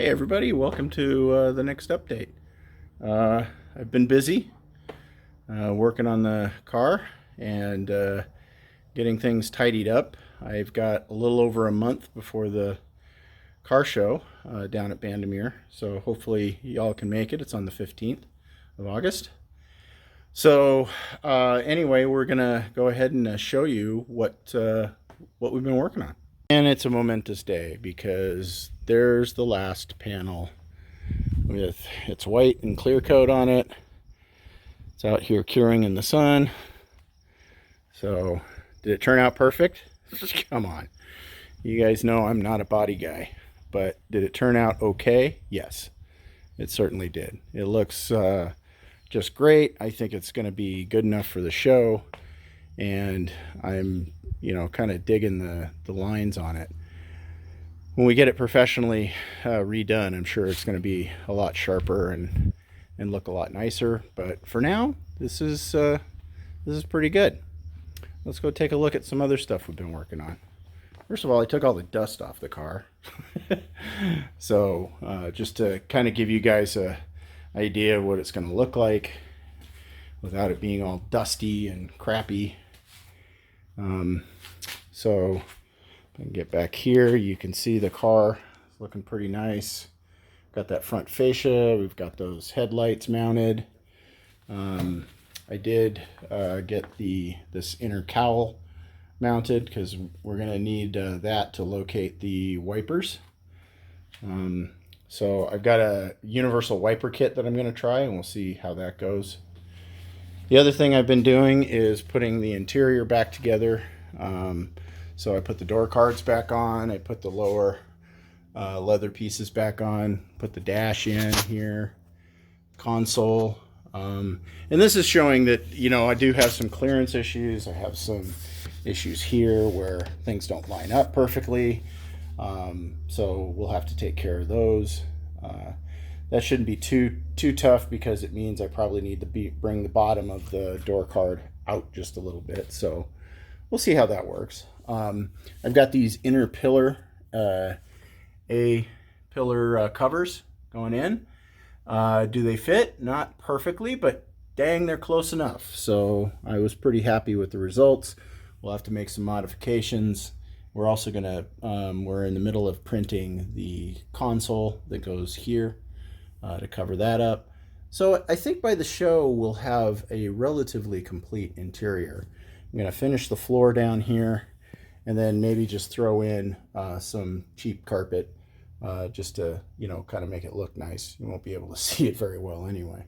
Hey everybody, welcome to the next update. I've been busy working on the car and getting things tidied up. I've got a little over a month before the car show down at Bandamere, so hopefully y'all can make it. It's on the 15th of August. So anyway, we're gonna go ahead and show you what we've been working on. And it's a momentous day because there's the last panel with its white and clear coat on it. It's out here curing in the sun. So did it turn out perfect? Come on. You guys know I'm not a body guy, but did it turn out okay? Yes, it certainly did. It looks just great. I think it's going to be good enough for the show, and I'm kind of digging the lines on it. When we get it professionally redone, I'm sure it's going to be a lot sharper and look a lot nicer. But for now, this is pretty good. Let's go take a look at some other stuff we've been working on. First of all, I took all the dust off the car. So just to kind of give you guys an idea of what it's going to look like without it being all dusty and crappy. So if I can get back here, you can see the car is looking pretty nice. Got that front fascia. We've got those headlights mounted. I did get this inner cowl mounted because we're going to need that to locate the wipers. So I've got a universal wiper kit that I'm going to try, and we'll see how that goes. The other thing I've been doing is putting the interior back together. So I put the door cards back on, I put the lower leather pieces back on, put the dash in here, console. And this is showing that, I do have some clearance issues. I have some issues here where things don't line up perfectly. So we'll have to take care of those. That shouldn't be too tough because it means I probably need to bring the bottom of the door card out just a little bit. So we'll see how that works. I've got these inner pillar pillar covers going in. Do they fit? Not perfectly, but dang, they're close enough. So I was pretty happy with the results. We'll have to make some modifications. We're also gonna we're in the middle of printing the console that goes here to cover that up. So I think by the show we'll have a relatively complete interior. I'm gonna finish the floor down here and then maybe just throw in some cheap carpet just to kind of make it look nice. You won't be able to see it very well anyway.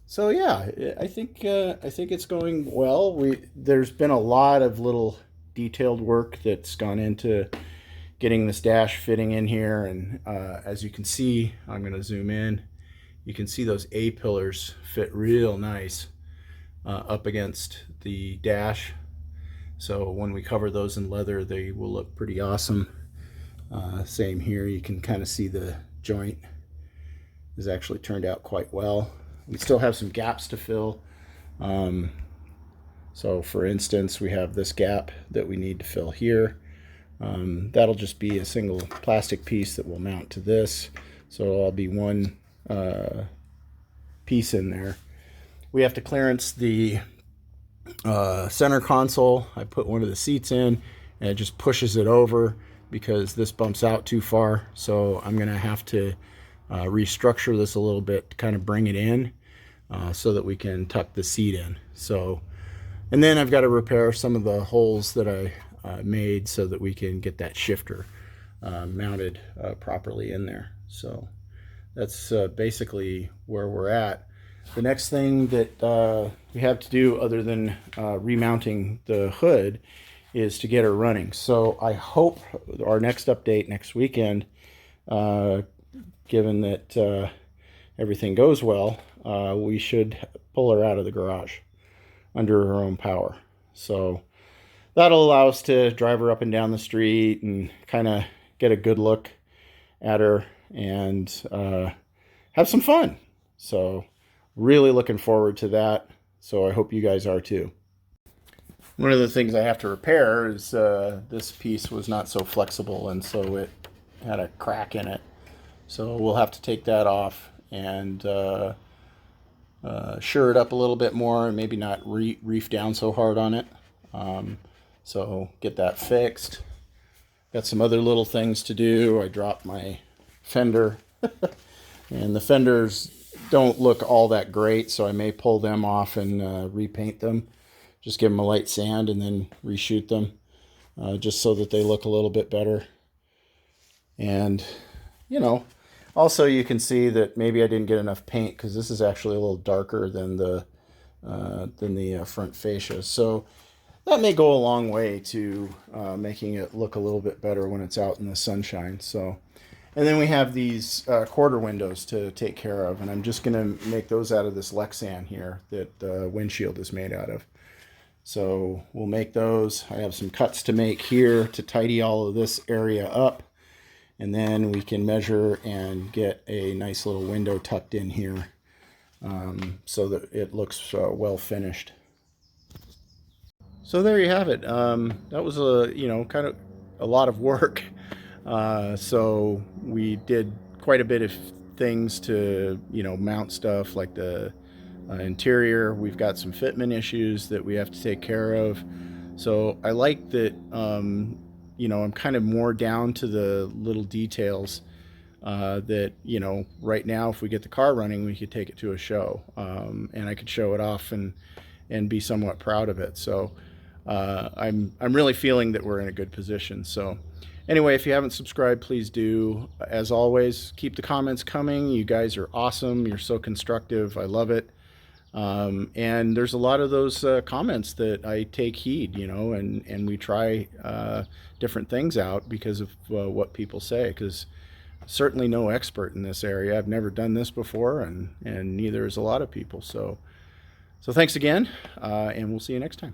So yeah, I think it's going well. There's been a lot of little detailed work that's gone into getting this dash fitting in here, and as you can see, I'm going to zoom in. You can see those A pillars fit real nice up against the dash. So when we cover those in leather, they will look pretty awesome. Same here, you can kind of see the joint has actually turned out quite well. We still have some gaps to fill. So for instance, we have this gap that we need to fill here. That'll just be a single plastic piece that will mount to this. So it'll all be one piece in there. We have to clearance the center console. I put one of the seats in and it just pushes it over because this bumps out too far. So I'm gonna have to restructure this a little bit to kind of bring it in so that we can tuck the seat in. So, and then I've got to repair some of the holes that I made so that we can get that shifter mounted properly in there. So that's basically where we're at. The next thing that we have to do other than remounting the hood is to get her running. So I hope our next update next weekend, given that everything goes well, we should pull her out of the garage under her own power. So that'll allow us to drive her up and down the street and kind of get a good look at her and have some fun. So really looking forward to that. So I hope you guys are too. One of the things I have to repair is this piece was not so flexible, and so it had a crack in it. So we'll have to take that off and sure it up a little bit more and maybe not reef down so hard on it. So get that fixed. Got some other little things to do. I dropped my fender and the fenders don't look all that great, so I may pull them off and repaint them. Just give them a light sand and then reshoot them just so that they look a little bit better. And, you know, also you can see that maybe I didn't get enough paint because this is actually a little darker than the front fascia. So that may go a long way to making it look a little bit better when it's out in the sunshine. So, and then we have these quarter windows to take care of, and I'm just going to make those out of this Lexan here that the windshield is made out of. So we'll make those. I have some cuts to make here to tidy all of this area up. And then we can measure and get a nice little window tucked in here so that it looks well finished. So there you have it. That was kind of a lot of work. So we did quite a bit of things to mount stuff like the interior. We've got some fitment issues that we have to take care of. So I like that. I'm kind of more down to the little details that, right now, if we get the car running, we could take it to a show and I could show it off and be somewhat proud of it. So I'm really feeling that we're in a good position. So anyway, if you haven't subscribed, please do. As always, keep the comments coming. You guys are awesome. You're so constructive. I love it. And there's a lot of those comments that I take heed, and we try different things out because of what people say, because certainly no expert in this area. I've never done this before, and neither is a lot of people. So thanks again, and we'll see you next time.